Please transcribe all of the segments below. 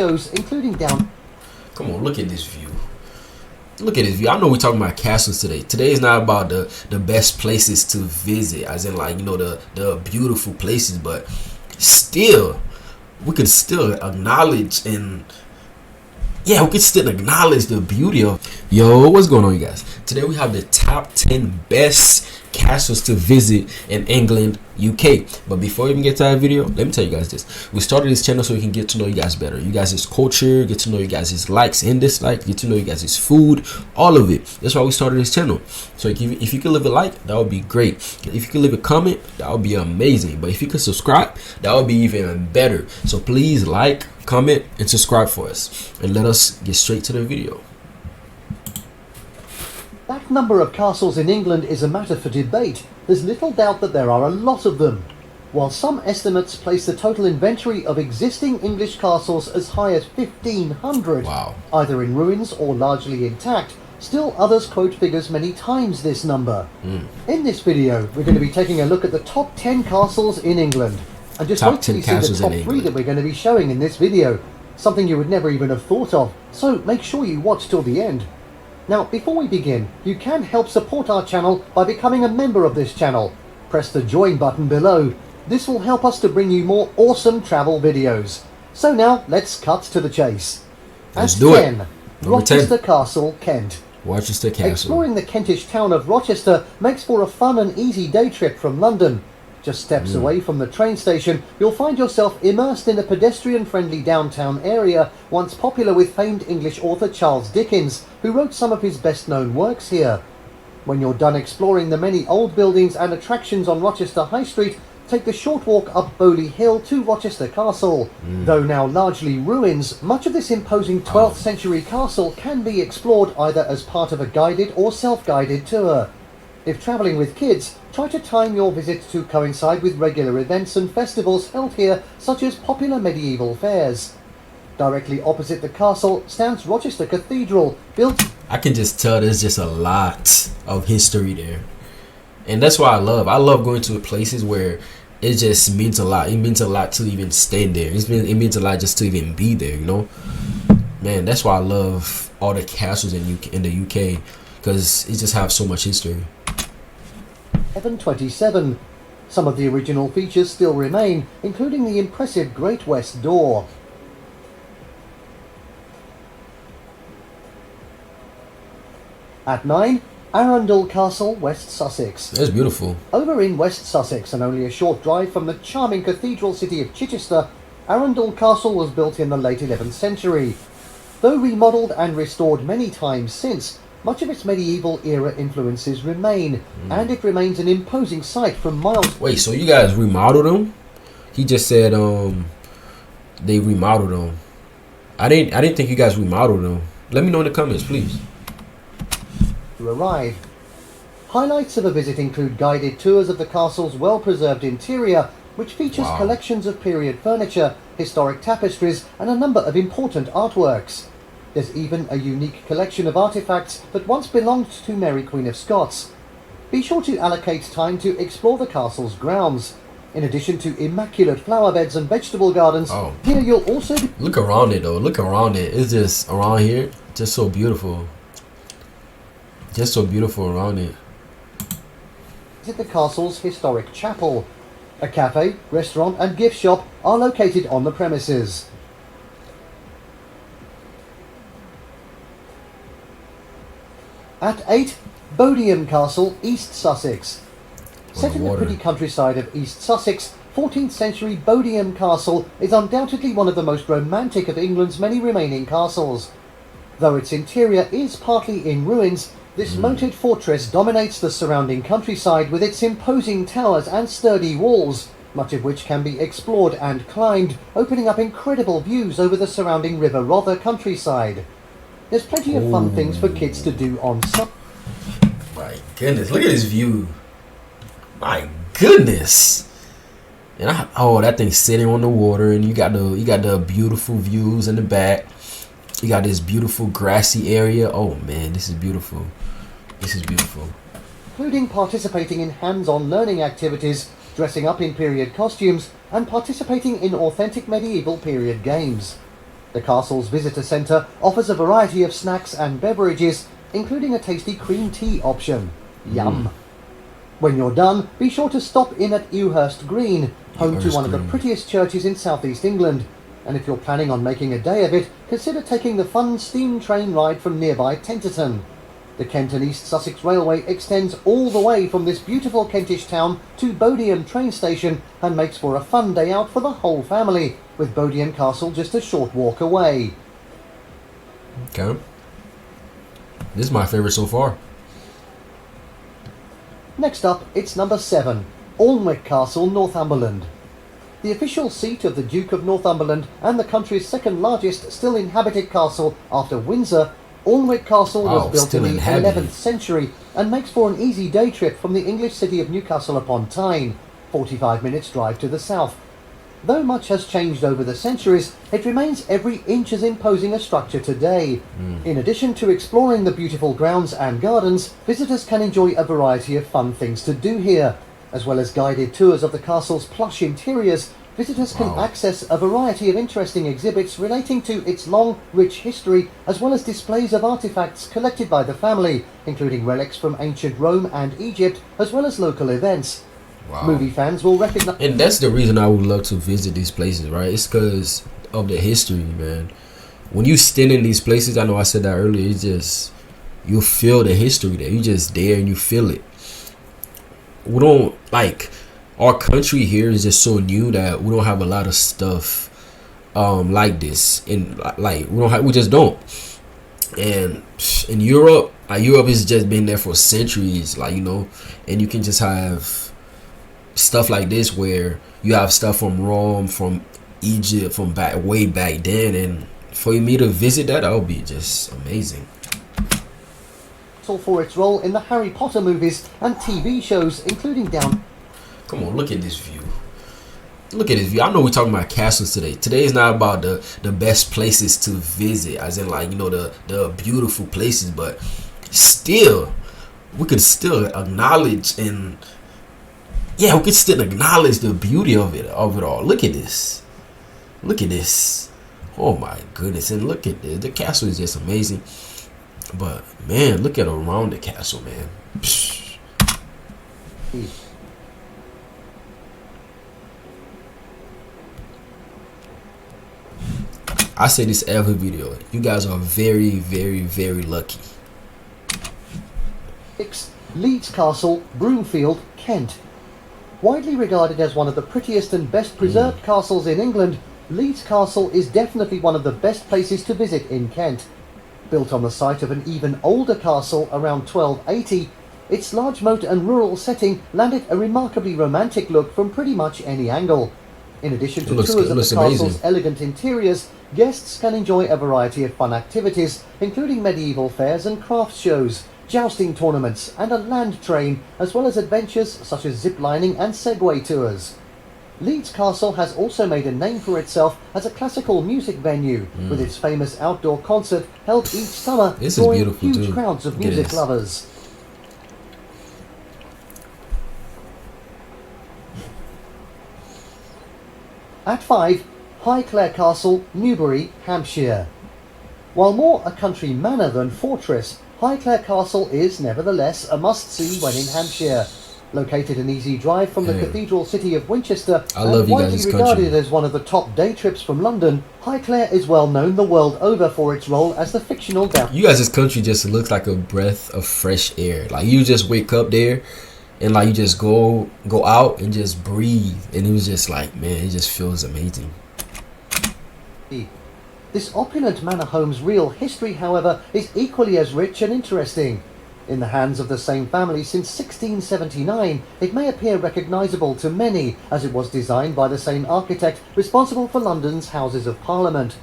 videos, including down... Come on, look at this view. Look at this view. I know we're talking about castles today. Today is not about the best places to visit, as in like, you know, the beautiful places, but still, we could still acknowledge and yeah, we could still acknowledge the beauty of... Yo, what's going on, you guys? Today we have the top 10 best castles to visit in England, UK. But before we even get to that video, let me tell you guys this. We started this channel so we can get to know you guys better. You guys' culture, get to know you guys' likes and dislikes, get to know you guys' food, all of it. That's why we started this channel. So if you could leave a like, that would be great. If you could leave a comment, that would be amazing. But if you could subscribe, that would be even better. So please like, comment, and subscribe for us. And let us get straight to the video. That number of castles in England is a matter for debate. There's little doubt that there are a lot of them. While some estimates place the total inventory of existing English castles as high as 1,500, wow, either in ruins or largely intact, still others quote figures many times this number. In this video, we're going to be taking a look at the top 10 castles in England. And just wait till you see the top 3 that we're going to be showing in this video. Something you would never even have thought of. So make sure you watch till the end. Now, before we begin, you can help support our channel by becoming a member of this channel. Press the join button below. This will help us to bring you more awesome travel videos. So now, let's cut to the chase. Let's do it. Rochester Castle, Kent. Rochester Castle. Exploring the Kentish town of Rochester makes for a fun and easy day trip from London. Just steps away from the train station, you'll find yourself immersed in a pedestrian-friendly downtown area once popular with famed English author Charles Dickens, who wrote some of his best-known works here. When you're done exploring the many old buildings and attractions on Rochester High Street, take the short walk up Bowley Hill to Rochester Castle. Though now largely ruins, much of this imposing 12th century castle can be explored either as part of a guided or self-guided tour. If travelling with kids, try to time your visit to coincide with regular events and festivals held here, such as popular medieval fairs. Directly opposite the castle stands Rochester Cathedral, built... I can just tell there's just a lot of history there. And that's why I love going to places where it just means a lot. It means a lot to even stand there. It means a lot just to even be there, you know? Man, that's why I love all the castles in the UK, because it just have so much history. 1127. Some of the original features still remain, including the impressive Great West Door. At 9, Arundel Castle, West Sussex. That's beautiful. Over in West Sussex, and only a short drive from the charming cathedral city of Chichester, Arundel Castle was built in the late 11th century. Though remodelled and restored many times since, much of its medieval era influences remain, and it remains an imposing sight from miles... Wait, so you guys remodeled them? He just said they remodeled them. I didn't think you guys remodeled them. Let me know in the comments, please. To arrive. Highlights of a visit include guided tours of the castle's well-preserved interior, which features collections of period furniture, historic tapestries, and a number of important artworks. There's even a unique collection of artifacts that once belonged to Mary Queen of Scots. Be sure to allocate time to explore the castle's grounds. In addition to immaculate flower beds and vegetable gardens, here you'll also... Look around it though, look around it. It's just around here, just so beautiful. Just so beautiful around it. Visit the castle's historic chapel. A cafe, restaurant and gift shop are located on the premises. At 8, Bodium Castle, East Sussex. Set in the pretty countryside of East Sussex, 14th century Bodium Castle is undoubtedly one of the most romantic of England's many remaining castles. Though its interior is partly in ruins, this moated fortress dominates the surrounding countryside with its imposing towers and sturdy walls, much of which can be explored and climbed, opening up incredible views over the surrounding River Rother countryside. There's plenty of fun things for kids to do on site. My goodness, look at this view. My goodness. And that thing's sitting on the water, and you got the beautiful views in the back. You got this beautiful grassy area. Oh man, this is beautiful. This is beautiful. Including participating in hands-on learning activities, dressing up in period costumes, and participating in authentic medieval period games. The castle's visitor centre offers a variety of snacks and beverages, including a tasty cream tea option. Yum! When you're done, be sure to stop in at Ewhurst Green, home to one of the prettiest churches in southeast England. And if you're planning on making a day of it, consider taking the fun steam train ride from nearby Tenterton. The Kent and East Sussex Railway extends all the way from this beautiful Kentish town to Bodium train station and makes for a fun day out for the whole family, with Bodium Castle just a short walk away. Okay. This is my favorite so far. Next up, it's number 7, Alnwick Castle, Northumberland. The official seat of the Duke of Northumberland and the country's second largest still inhabited castle after Windsor, Alnwick Castle was built in the 11th century and makes for an easy day trip from the English city of Newcastle upon Tyne, 45 minutes drive to the south. Though much has changed over the centuries, it remains every inch as imposing a structure today. In addition to exploring the beautiful grounds and gardens, visitors can enjoy a variety of fun things to do here. As well as guided tours of the castle's plush interiors, visitors can access a variety of interesting exhibits relating to its long, rich history, as well as displays of artifacts collected by the family, including relics from ancient Rome and Egypt, as well as local events. Wow. Movie fans will recognize... And that's the reason I would love to visit these places, right? It's because of the history, man. When you stand in these places, I know I said that earlier, it's just, you feel the history there. You just there and you feel it. We don't, like, our country here is just so new that we don't have a lot of stuff like this. And, like, we just don't. And in Europe, Europe has just been there for centuries, like, you know, and you can just have stuff like this where you have stuff from Rome, from Egypt, from way back then, and for me to visit that would be just amazing. For its role in the Harry Potter movies and TV shows, including down... Come on, look at this view. Look at this view. I know we're talking about castles today. Today is not about the best places to visit, as in, like, you know, the beautiful places, but still, we could still acknowledge and... Yeah, we can still acknowledge the beauty of it all. Look at this. Look at this. Oh my goodness. And look at this. The castle is just amazing. But man, look at around the castle, man. Psh. I say this every video. You guys are very, very, very lucky. Leeds Castle, Broomfield, Kent. Widely regarded as one of the prettiest and best preserved castles in England, Leeds Castle is definitely one of the best places to visit in Kent. Built on the site of an even older castle around 1280, its large moat and rural setting landed a remarkably romantic look from pretty much any angle. In addition to tours of the castle's elegant interiors, guests can enjoy a variety of fun activities, including medieval fairs and crafts shows, jousting tournaments and a land train, as well as adventures such as zip-lining and Segway tours. Leeds Castle has also made a name for itself as a classical music venue, with its famous outdoor concert held each summer, drawing huge crowds of music lovers. At 5, Highclere Castle, Newbury, Hampshire. While more a country manor than fortress, Highclere Castle is nevertheless a must-see when in Hampshire. Located an easy drive from the cathedral city of Winchester, and widely regarded as one of the top day trips from London, Highclere is well known the world over for its role as the fictional down. You guys, this country just looks like a breath of fresh air. Like, you just wake up there and, like, you just go out and just breathe, and it was just like, man, it just feels amazing. This opulent manor home's real history, however, is equally as rich and interesting. In the hands of the same family since 1679, it may appear recognisable to many, as it was designed by the same architect responsible for London's Houses of Parliament.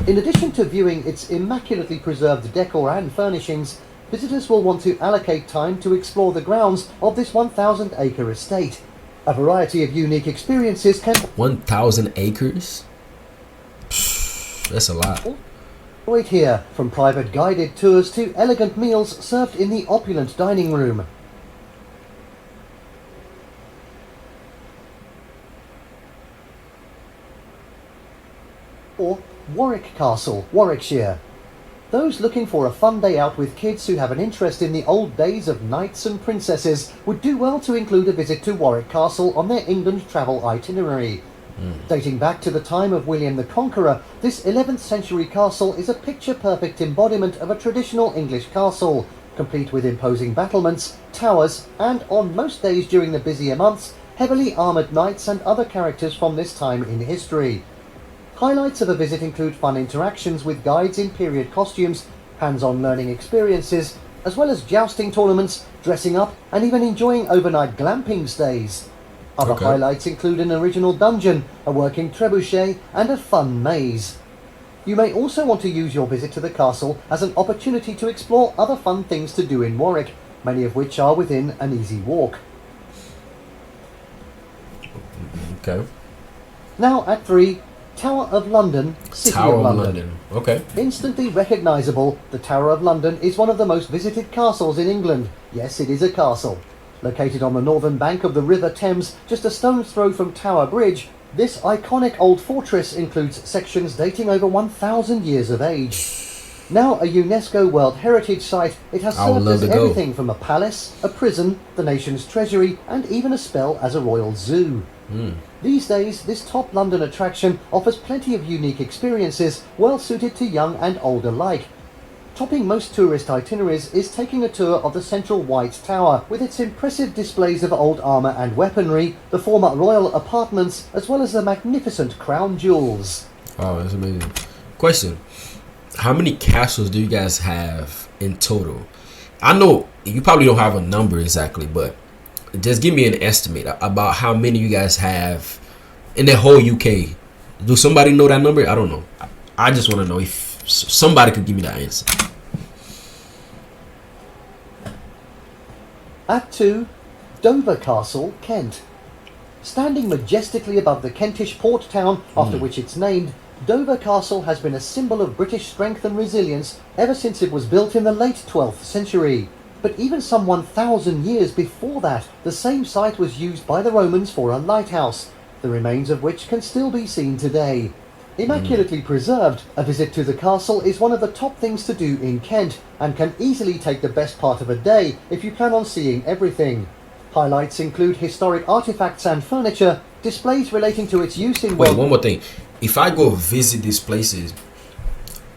In addition to viewing its immaculately preserved decor and furnishings, visitors will want to allocate time to explore the grounds of this 1,000-acre estate. A variety of unique experiences can... 1,000 acres? That's a lot. Wait here, from private guided tours to elegant meals served in the opulent dining room. Or Warwick Castle, Warwickshire. Those looking for a fun day out with kids who have an interest in the old days of knights and princesses would do well to include a visit to Warwick Castle on their England travel itinerary. Dating back to the time of William the Conqueror, this 11th century castle is a picture-perfect embodiment of a traditional English castle, complete with imposing battlements, towers, and on most days during the busier months, heavily armoured knights and other characters from this time in history. Highlights of a visit include fun interactions with guides in period costumes, hands-on learning experiences, as well as jousting tournaments, dressing up, and even enjoying overnight glamping stays. Other highlights include an original dungeon, a working trebuchet, and a fun maze. You may also want to use your visit to the castle as an opportunity to explore other fun things to do in Warwick, many of which are within an easy walk. Okay. Now at 3, Tower of London, City Tower of London. Okay. Instantly recognisable, the Tower of London is one of the most visited castles in England. Yes, it is a castle. Located on the northern bank of the River Thames, just a stone's throw from Tower Bridge, this iconic old fortress includes sections dating over 1,000 years of age. Now a UNESCO World Heritage Site, it has served as everything from a palace, a prison, the nation's treasury, and even a spell as a royal zoo. These days, this top London attraction offers plenty of unique experiences, well suited to young and old alike. Topping most tourist itineraries is taking a tour of the central White Tower, with its impressive displays of old armour and weaponry, the former royal apartments, as well as the magnificent crown jewels. Oh, that's amazing. Question: how many castles do you guys have in total? I know you probably don't have a number exactly, but just give me an estimate about how many you guys have in the whole UK. Do somebody know that number? I don't know. I just want to know if somebody could give me that answer. At 2, Dover Castle, Kent. Standing majestically above the Kentish port town after which it's named, Dover Castle has been a symbol of British strength and resilience ever since it was built in the late 12th century. But even some 1,000 years before that, the same site was used by the Romans for a lighthouse, the remains of which can still be seen today. Immaculately preserved, a visit to the castle is one of the top things to do in Kent, and can easily take the best part of a day if you plan on seeing everything. Highlights include historic artifacts and furniture, displays relating to its use in... Wait, one more thing. If I go visit these places,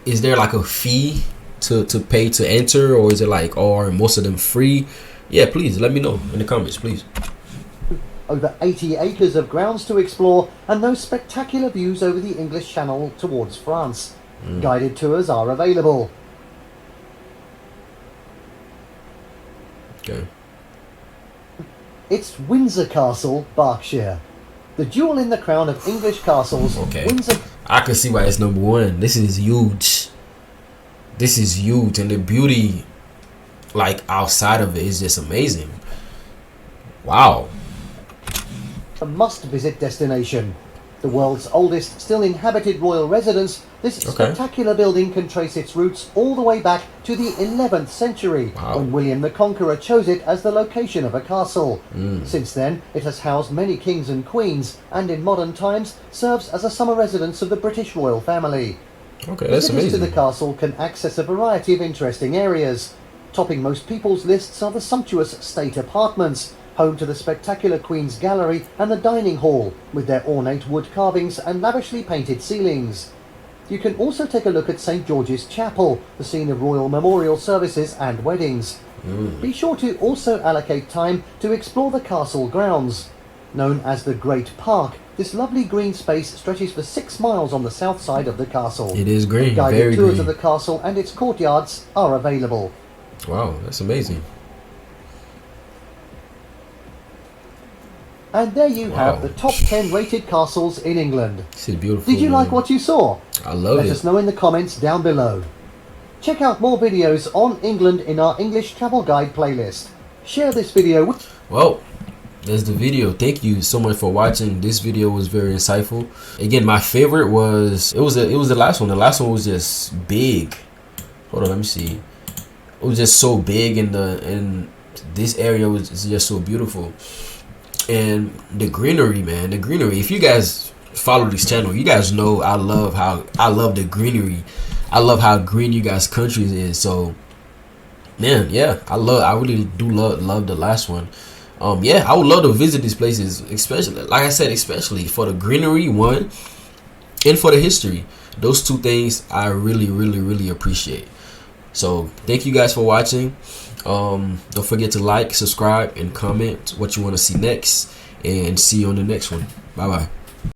is there like a fee to pay to enter, or is it like, or are most of them free? Yeah, please let me know in the comments, please. Over 80 acres of grounds to explore, and those spectacular views over the English Channel towards France. Guided tours are available. Okay. It's Windsor Castle, Berkshire. The jewel in the crown of English castles. Okay. Windsor... I can see why it's number one. This is huge. This is huge, and the beauty, like outside of it, is just amazing. Wow. A must-visit destination. The world's oldest still inhabited royal residence, this spectacular building can trace its roots all the way back to the 11th century, when William the Conqueror chose it as the location of a castle. Since then, it has housed many kings and queens, and in modern times serves as a summer residence of the British royal family. Okay, that's Visitors amazing. to the castle can access a variety of interesting areas. Topping most people's lists are the sumptuous state apartments, home to the spectacular Queen's Gallery and the dining hall, with their ornate wood carvings and lavishly painted ceilings. You can also take a look at St George's Chapel, the scene of royal memorial services and weddings. Be sure to also allocate time to explore the castle grounds. Known as the Great Park, this lovely green space stretches for 6 miles on the south side of the castle. It is green, Guided very tours green. of the castle and its courtyards are available. Wow, that's amazing. And there you have the top 10 rated castles in England. This is beautiful. Did you like what you saw? I love Let it. us know in the comments down below. Check out more videos on England in our English travel guide playlist. Share this video with... Well, that's the video. Thank you so much for watching. This video was very insightful. Again, my favorite was it was the last one. The last one was just big. Hold on, let me see. It was just so big, and this area was just so beautiful. And the greenery, man, the greenery. If you guys follow this channel. You guys know I love the greenery. I love how green you guys' country is. So man, yeah, I really do love the last one. Yeah, I would love to visit these places, especially, like I said, especially for the greenery one and for the history. Those two things I really appreciate. So thank you guys for watching. Don't forget to like, subscribe, and comment what you want to see next, and see you on the next one. Bye bye.